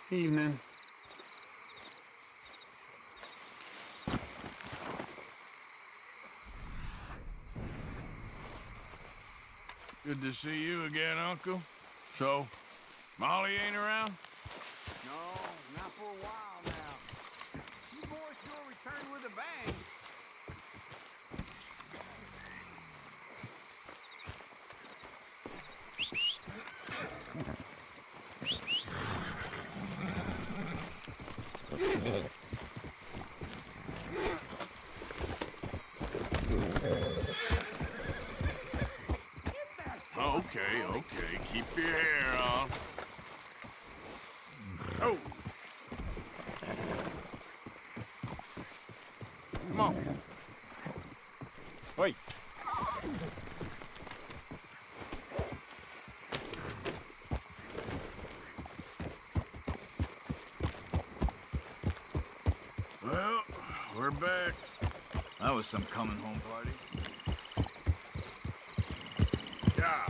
Evening. Good to see you again, Uncle. So, Molly ain't around? No, not for a while now. You boys sure returned with a bang. Okay. Keep your hair on. Oh! Come on. Wait. Well, we're back. That was some coming home party. Yeah.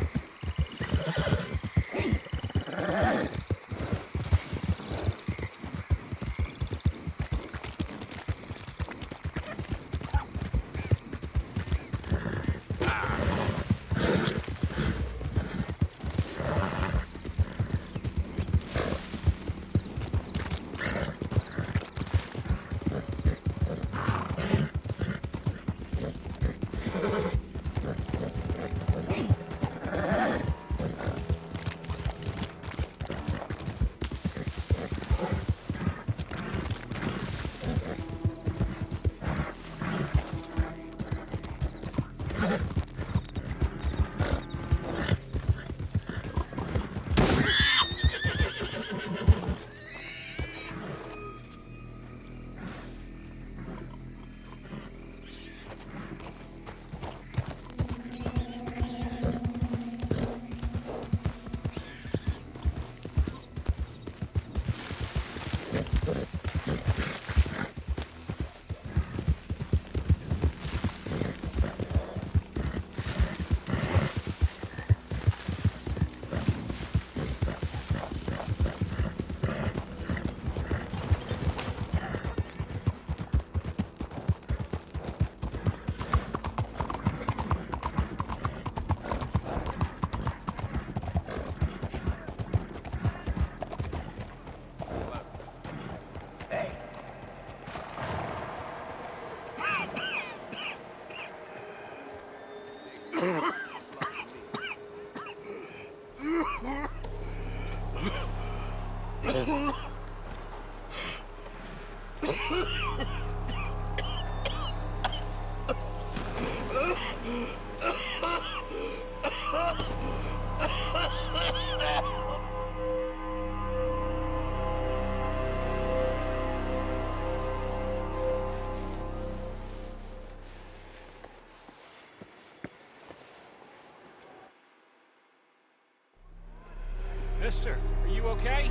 Mister, are you okay?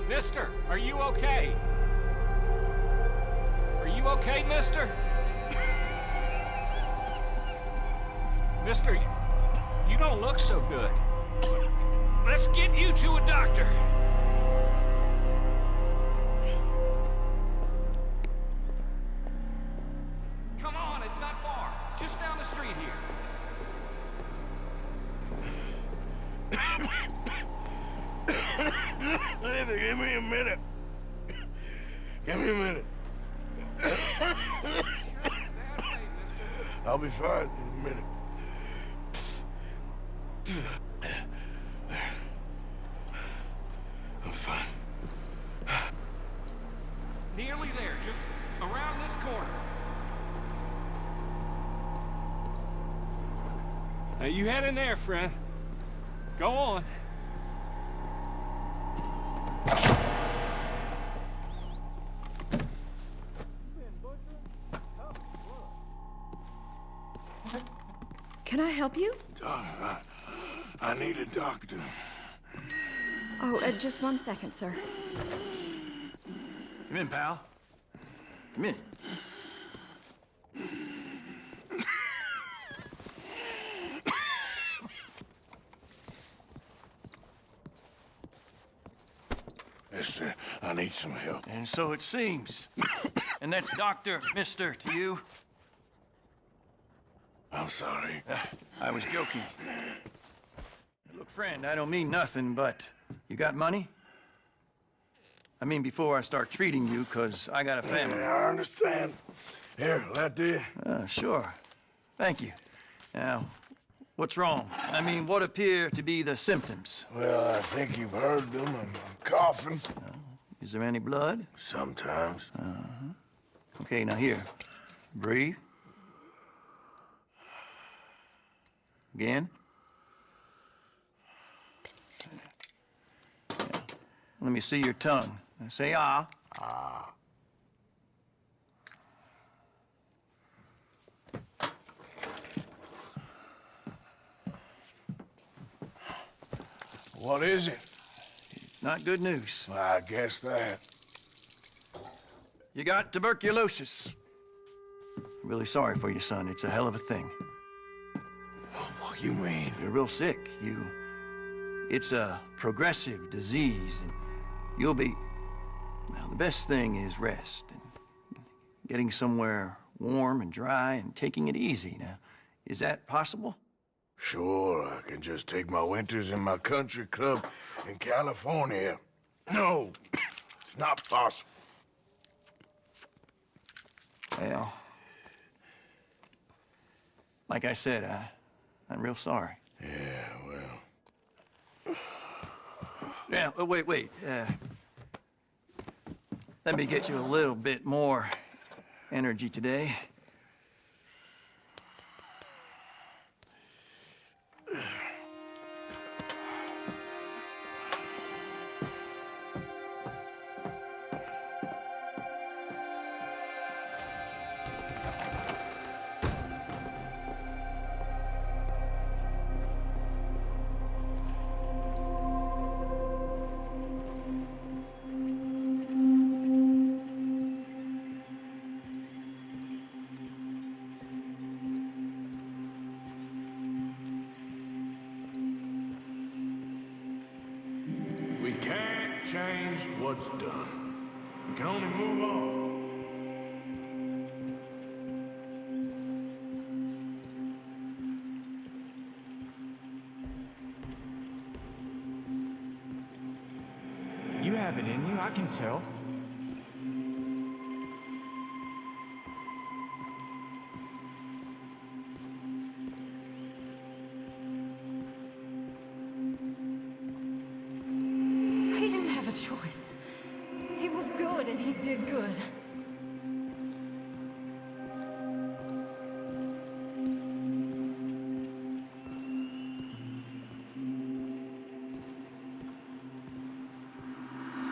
Mister, are you okay? Are you okay, mister? Mister, you don't look so good. Let's get you to a doctor. Come on, it's not far. Just down the street here. Give me a minute. Give me a minute. I'll be fine in a minute. I'm fine. Nearly there, just around this corner. Now you head in there, friend. Go on. Can I help you? I need a doctor. Oh, just 1 second, sir. Come in, pal. Come in. mister. I need some help. And so it seems. And that's Dr. Mister to you? I'm sorry. I was joking. Look, friend, I don't mean nothing, but you got money? I mean, before I start treating you, 'cause I got a family. Yeah, I understand. Here, that there. Sure. Thank you. Now, what's wrong? I mean, what appear to be the symptoms? Well, I think you've heard them. I'm coughing. Is there any blood? Sometimes. Okay, now here. Breathe. Again. Yeah. Let me see your tongue. Now say ah. What is it? It's not good news. I guess that. You got tuberculosis. Really sorry for you, son. It's a hell of a thing. What you mean? You're real sick. It's a progressive disease, and you'll be... Now, the best thing is rest, and getting somewhere warm and dry, and taking it easy. Now, is that possible? Sure, I can just take my winters in my country club in California. No, it's not possible. Well, like I said, I'm real sorry. Yeah, well... Yeah, wait. Let me get you a little bit more energy today. We can't change what's done. We can only move on. You have it in you, I can tell. He didn't have a choice. He was good and he did good.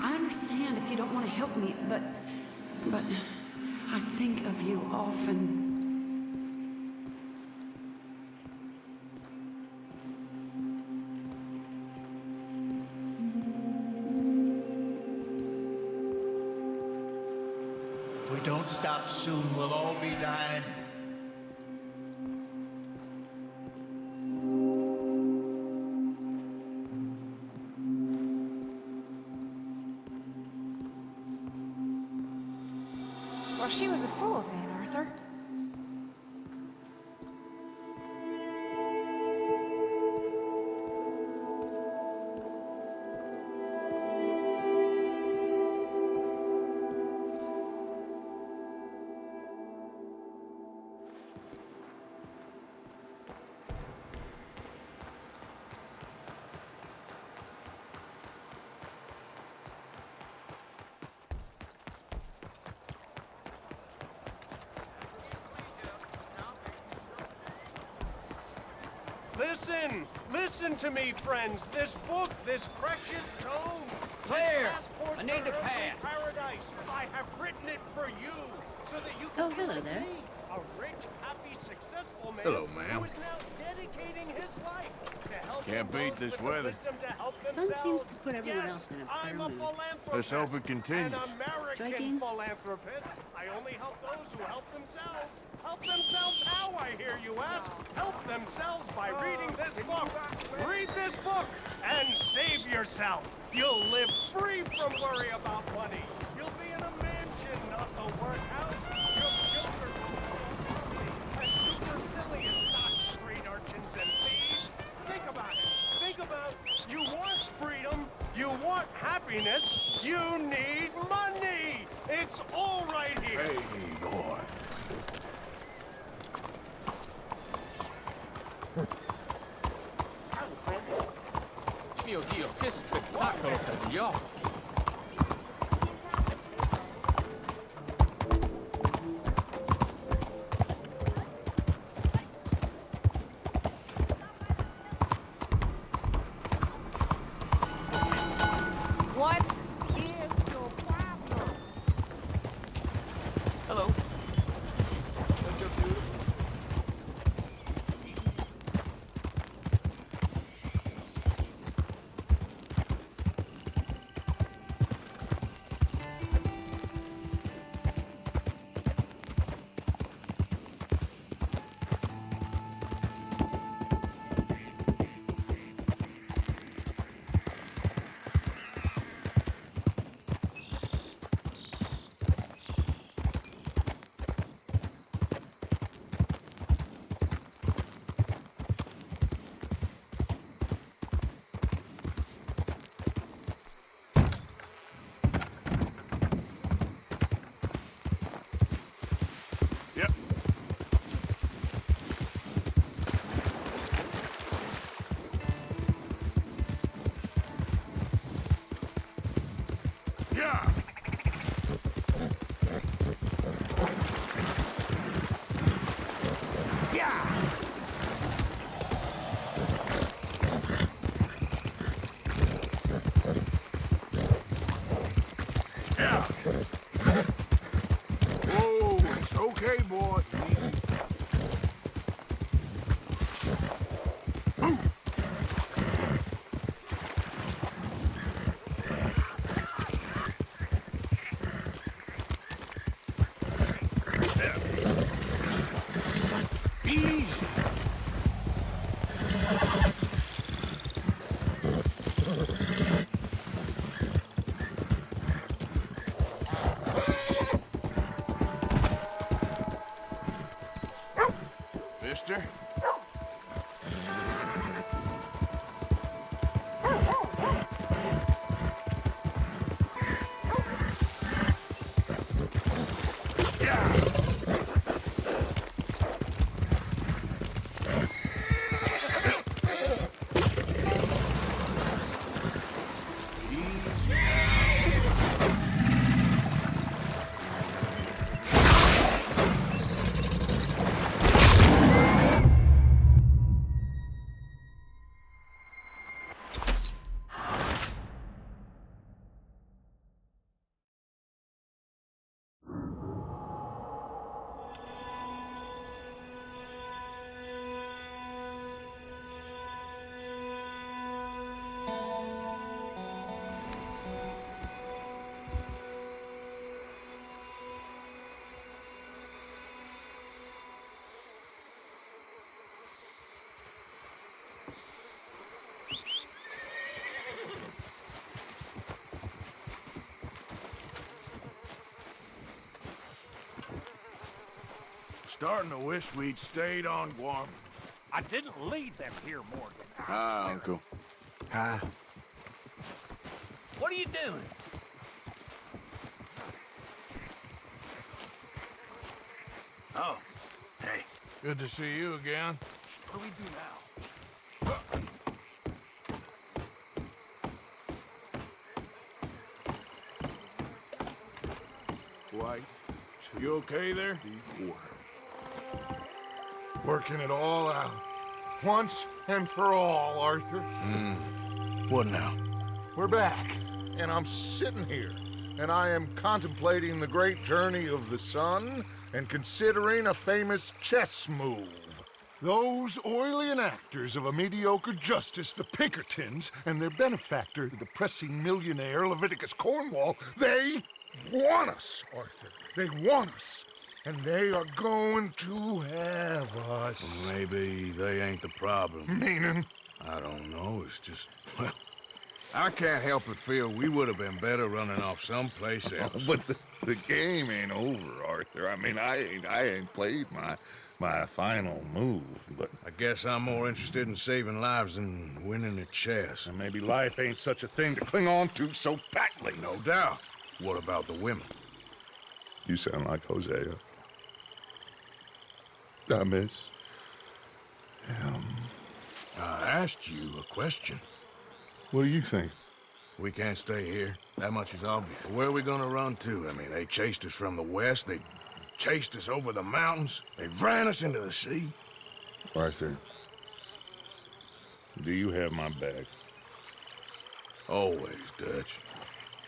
I understand if you don't want to help me, but I think of you often. If we don't stop soon, we'll all be dying. Well, she was a fool then, Arthur. Listen to me, friends. This book, this precious tome. Claire, passport I need to to earthly pass. Paradise. I have written it for you, so that you Oh, can hello there. be a rich, happy, successful man. Hello, ma'am. Who is now dedicating his life to help Can't beat those this with the weather. wisdom to help Sun themselves. seems to put everyone Yes, else in a I'm better a mood. philanthropist. Let's hope it continues. An American Strike in. philanthropist. I only help those who help themselves. Help themselves how, I hear you ask, help themselves by reading this book. Read this book and save yourself. You'll live free from worry about money. You'll be in a mansion, not the workhouse. Your children will be healthy and supercilious, not street urchins and thieves. Think about it. Think about, you want freedom, you want happiness, you need money. It's all right here. Hey, boy. Mio Dio, che spettacolo per gli occhi! What is your problem? Hello. Yep. Yeah. Yeah. Whoa, it's okay, boy. Easy. Mister? Starting to wish we'd stayed on Guam. I didn't lead them here, Morgan. Hi, Uncle. Hi. What are you doing? Oh, hey. Good to see you again. What do we do now? White. You okay there? Working it all out. Once and for all, Arthur. What now? We're back, and I'm sitting here, and I am contemplating the great journey of the sun and considering a famous chess move. Those oily enactors of a mediocre justice, the Pinkertons, and their benefactor, the depressing millionaire Leviticus Cornwall, they want us, Arthur. They want us. and they are going to have us. Maybe they ain't the problem. Meaning? I don't know, it's just, well, I can't help but feel we would have been better running off someplace else. But the game ain't over, Arthur. I mean, I ain't played my final move, but... I guess I'm more interested in saving lives than winning a chess. And maybe life ain't such a thing to cling on to so tightly. No doubt. What about the women? You sound like Hosea. I miss him. I asked you a question. What do you think? We can't stay here. That much is obvious. Where are we gonna run to? I mean, they chased us from the west. They chased us over the mountains. They ran us into the sea. Arthur, do you have my back? Always, Dutch.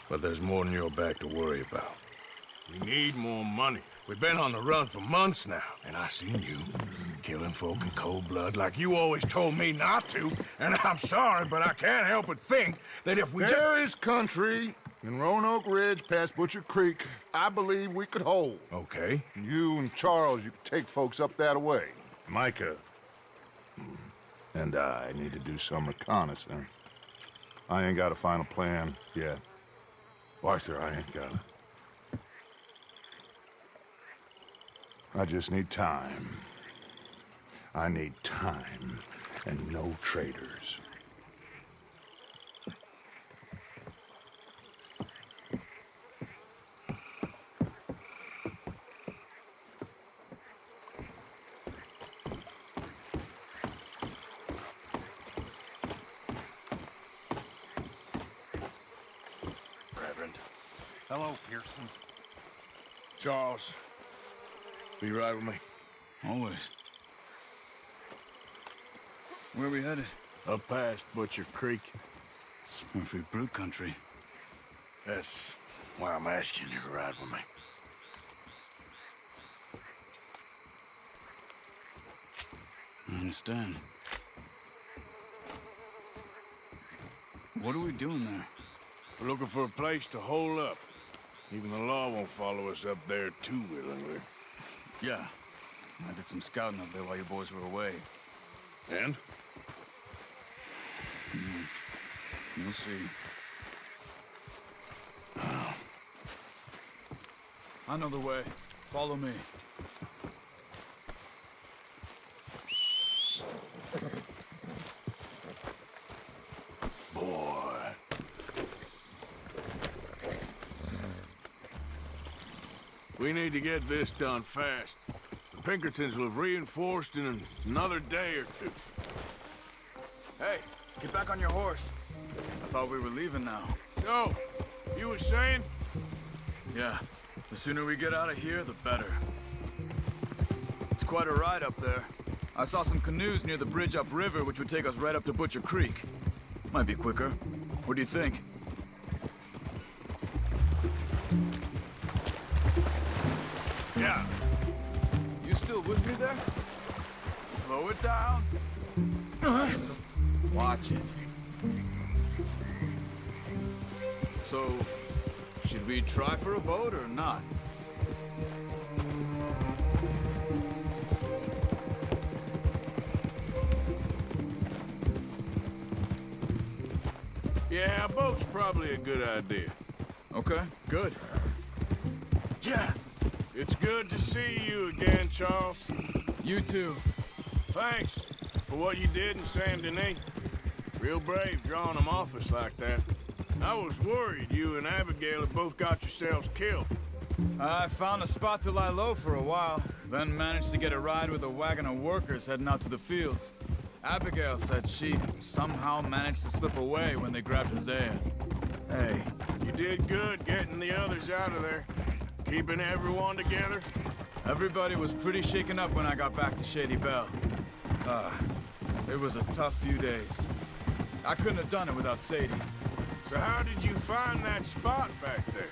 But there's more than your back to worry about. We need more money. We've been on the run for months now, and I seen you killing folk in cold blood like you always told me not to. And I'm sorry, but I can't help but think that if we There is country in Roanoke Ridge past Butcher Creek I believe we could hold. Okay. You and Charles, you could take folks up that way. Micah and I need to do some reconnaissance. I ain't got a final plan yet. Arthur, I ain't got it. I just need time. I need time and no traitors. Reverend. Hello, Pearson. Charles, be right with me. Always. Where are we headed? Up past Butcher Creek. It's Murphy Brute country. That's why I'm asking you to ride with me. I understand. What are we doing there? We're looking for a place to hole up. Even the law won't follow us up there too willingly. Yeah. I did some scouting up there while you boys were away. And? You'll see. I know the way. Follow me. Boy. We need to get this done fast. The Pinkertons will have reinforced in another day or two. Hey, get back on your horse. I thought we were leaving now. So, you were saying? Yeah. The sooner we get out of here, the better. It's quite a ride up there. I saw some canoes near the bridge upriver, which would take us right up to Butcher Creek. Might be quicker. What do you think? Yeah. You still with me there? Slow it down. Watch it. So, should we try for a boat or not? Yeah, a boat's probably a good idea. Okay, good. Yeah. It's good to see you again, Charles. You too. Thanks for what you did in Saint Denis. Real brave drawing them off us like that. I was worried you and Abigail had both got yourselves killed. I found a spot to lie low for a while, then managed to get a ride with a wagon of workers heading out to the fields. Abigail said she somehow managed to slip away when they grabbed Hosea. Hey. You did good getting the others out of there. Keeping everyone together. Everybody was pretty shaken up when I got back to Shady Belle. It was a tough few days. I couldn't have done it without Sadie. So how did you find that spot back there?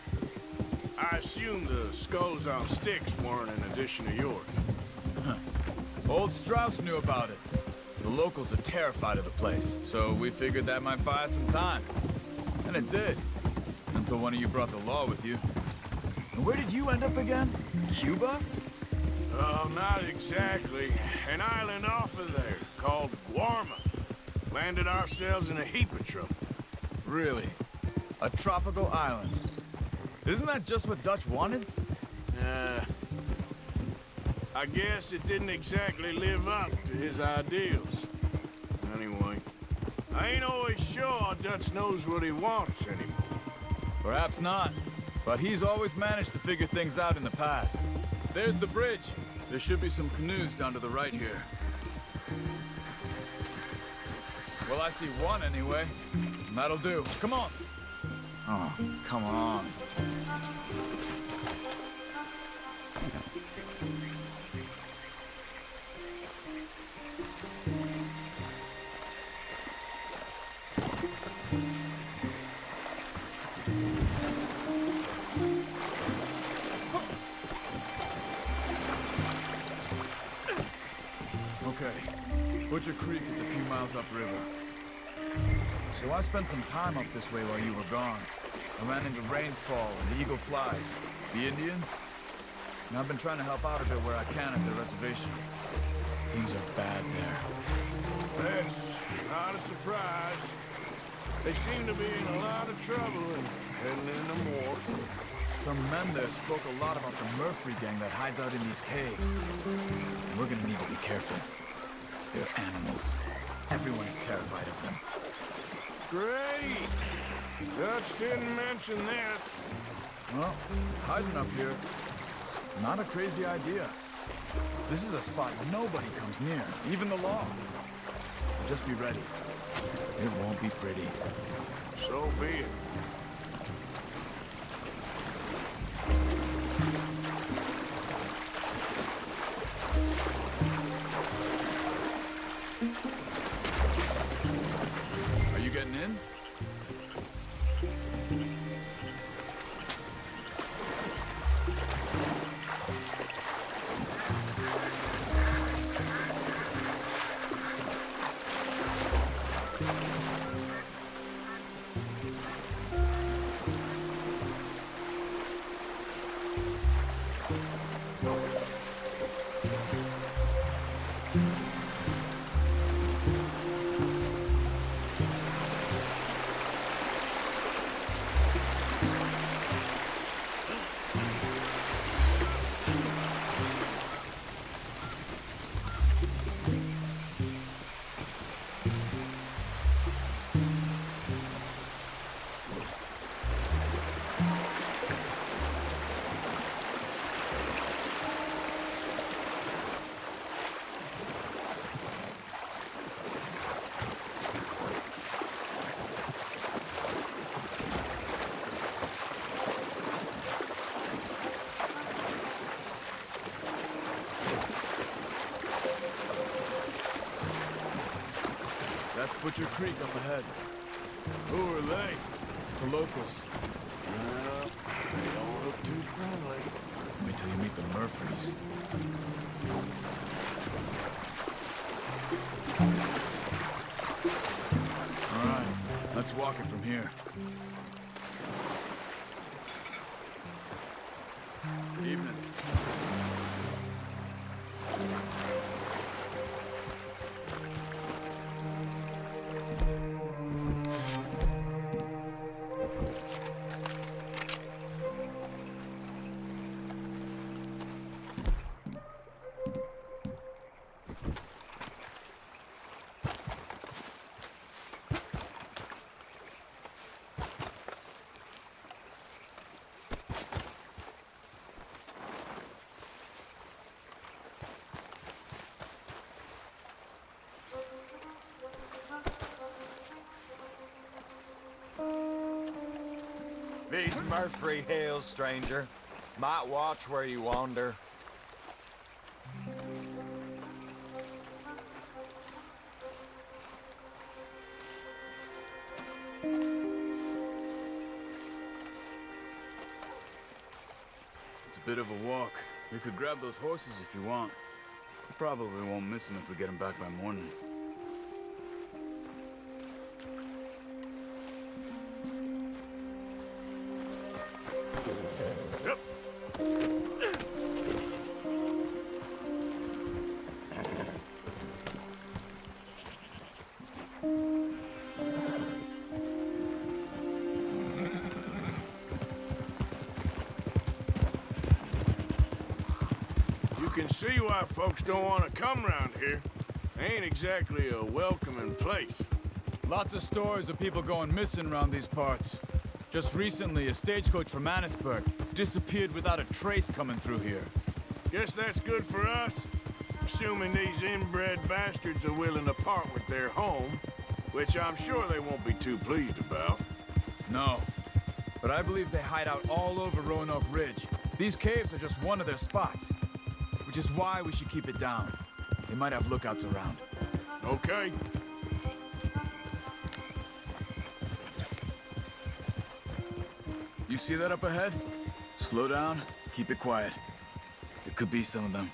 I assume the skulls on sticks weren't an addition of yours. Old Strauss knew about it. The locals are terrified of the place, so we figured that might buy us some time. And it did. Until one of you brought the law with you. And where did you end up again? Cuba? Oh, not exactly. An island off of there called Guarma. Landed ourselves in a heap of trouble. Really? A tropical island? Isn't that just what Dutch wanted? I guess it didn't exactly live up to his ideals. Anyway, I ain't always sure Dutch knows what he wants anymore. Perhaps not. But he's always managed to figure things out in the past. There's the bridge. There should be some canoes down to the right here. Well, I see one anyway. That'll do. Come on. Oh, come on. Okay, Butcher Creek is a few miles upriver. So I spent some time up this way while you were gone. I ran into Rainsfall and the Eagle Flies, the Indians, and I've been trying to help out a bit where I can at the reservation. Things are bad there. That's not a surprise. They seem to be in a lot of trouble and heading into more. Some men there spoke a lot about the Murphy gang that hides out in these caves. We're gonna need to be careful. They're animals. Everyone is terrified of them. Great! Dutch didn't mention this. Well, hiding up here, it's not a crazy idea. This is a spot nobody comes near, even the law. Just be ready. It won't be pretty. So be it. Are you getting in? That's Butcher Creek up ahead. Who are they? The locals. They don't look too friendly. Wait till you meet the Murphys. All right, let's walk it from here. Good evening. These Murphy Hills, stranger. Might watch where you wander. It's a bit of a walk. You could grab those horses if you want. We probably won't miss them if we get them back by morning. see why folks don't want to come around here. Ain't exactly a welcoming place. Lots of stories of people going missing around these parts. Just recently, a stagecoach from Annisburg disappeared without a trace coming through here. Guess that's good for us. Assuming these inbred bastards are willing to part with their home, which I'm sure they won't be too pleased about. No. But I believe they hide out all over Roanoke Ridge. These caves are just one of their spots. Which is why we should keep it down. They might have lookouts around. Okay. You see that up ahead? Slow down, keep it quiet. It could be some of them.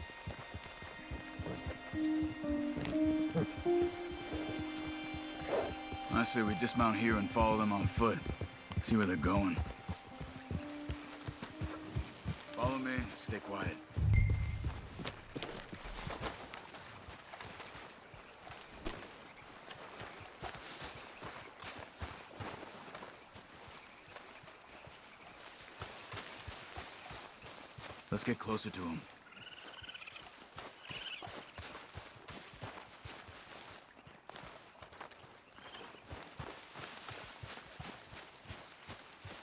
I say we dismount here and follow them on foot. See where they're going. Follow me, stay quiet. Let's get closer to him.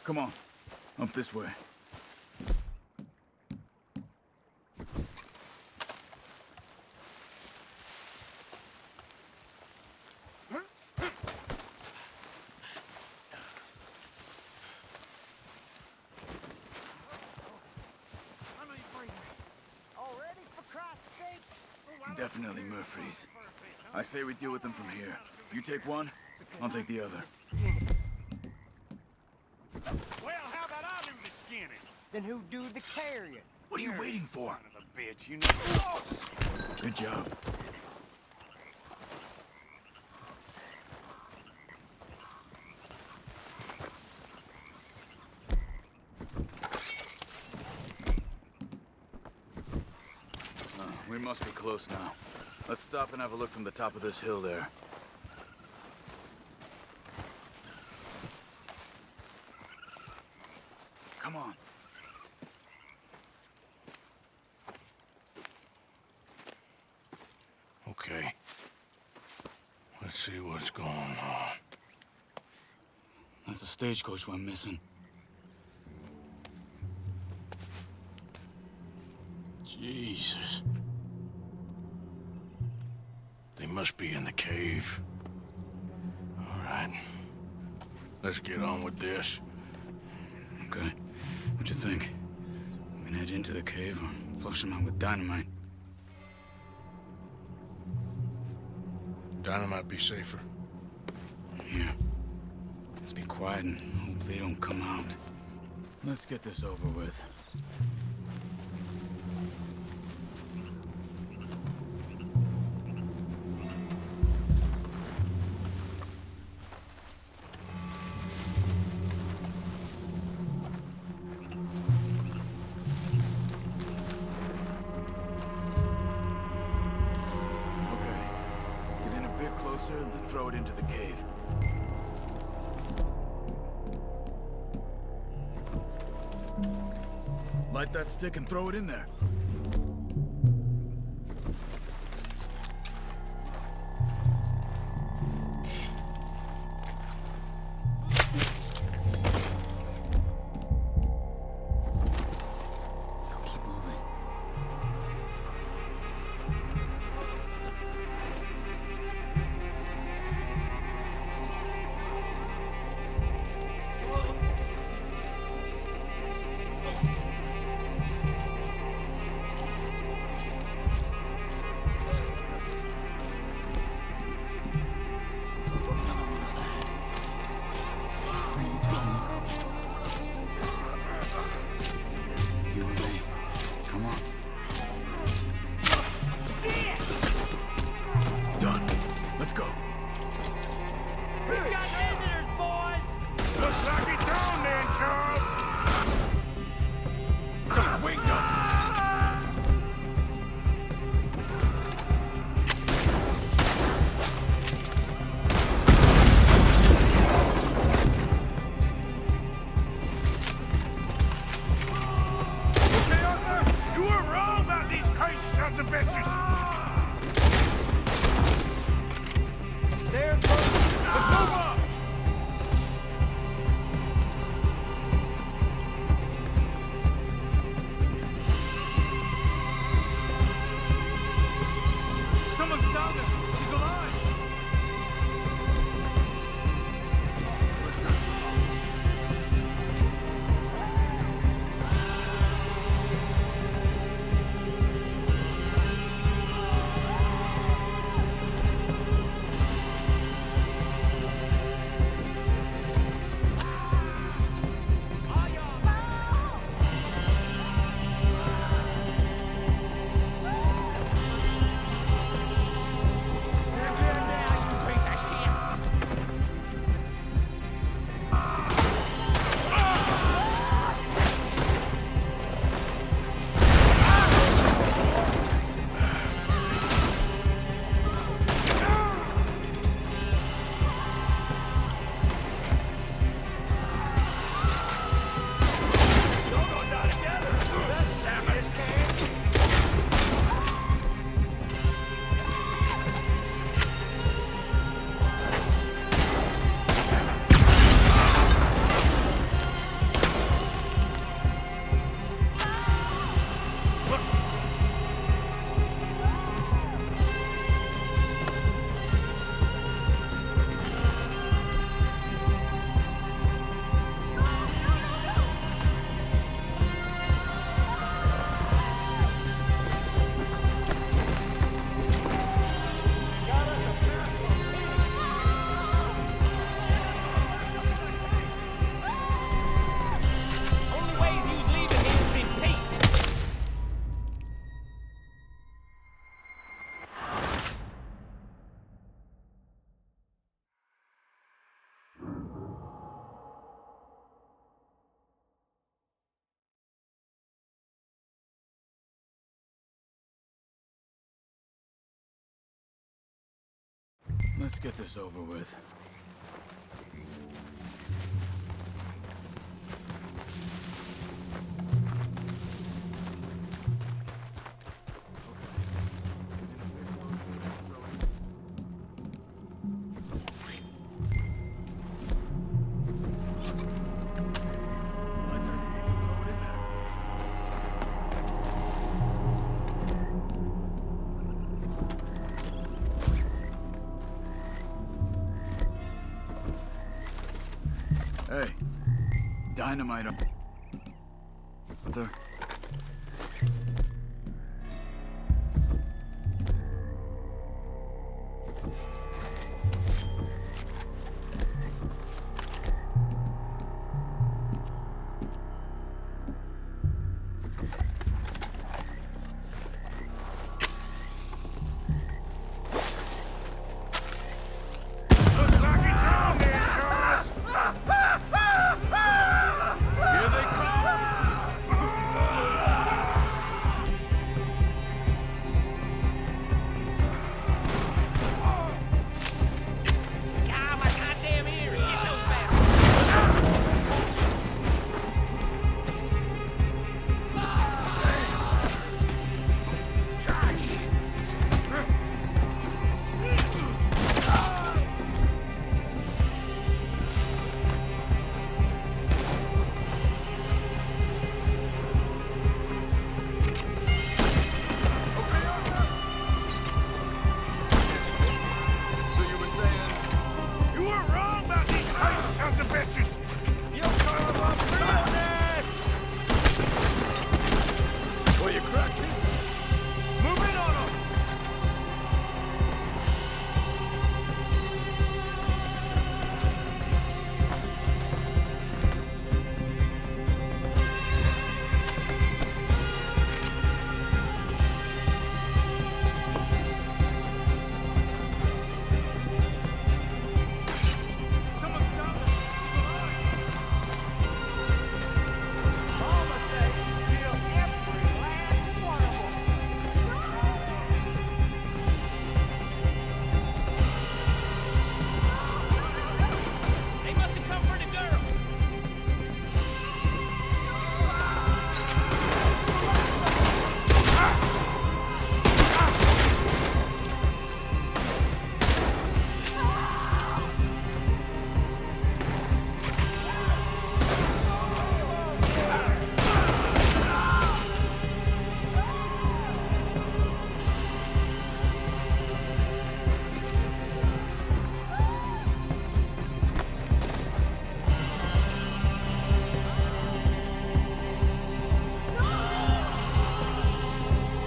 Come on, up this way. Definitely Murphy's. I say we deal with them from here. You take one, I'll take the other. Well, how about I do the skinning? Then who do the carrying? What are you waiting for? Son of a bitch, you know. Good job. We must be close now. Let's stop and have a look from the top of this hill there. Come on. Okay. Let's see what's going on. That's the stagecoach we're missing. Jesus. They must be in the cave. All right. Let's get on with this. Okay. What you think? We can head into the cave or flush them out with dynamite? Dynamite be safer. Here. Let's be quiet and hope they don't come out. Let's get this over with. Closer and then throw it into the cave. Light that stick and throw it in there. Keep moving. Let's get this over with. Hey, dynamite up there. Looks like it's on there, Charles. Here they God, my goddamn ears! Get those bastards! So you were saying, You were wrong about these crazy sons of bitches! well, you cracked it. Move in on them. Someone stop her! She's alive! Mama say kill every last one of them! They must have come for the girl!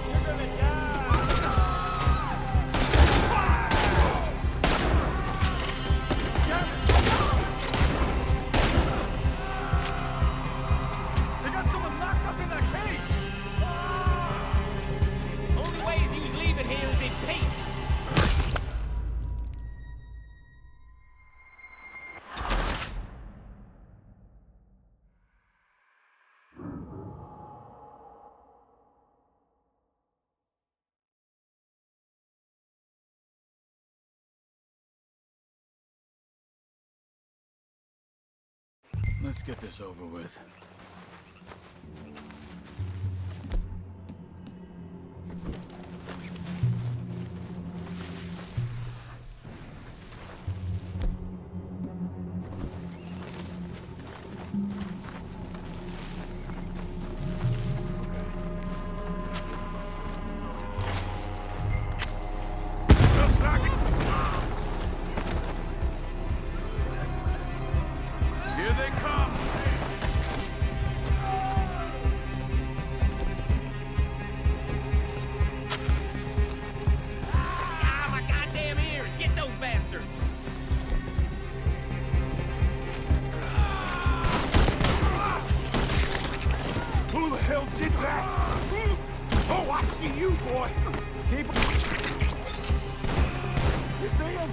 You're gonna die! They got someone locked up in that cage. Only ways he was leaving here is in pieces. Let's get this over with. Looks like it. Here they come. God, my goddamn ears! Get those bastards! Who the hell did that? Oh, I see you, boy! You see him?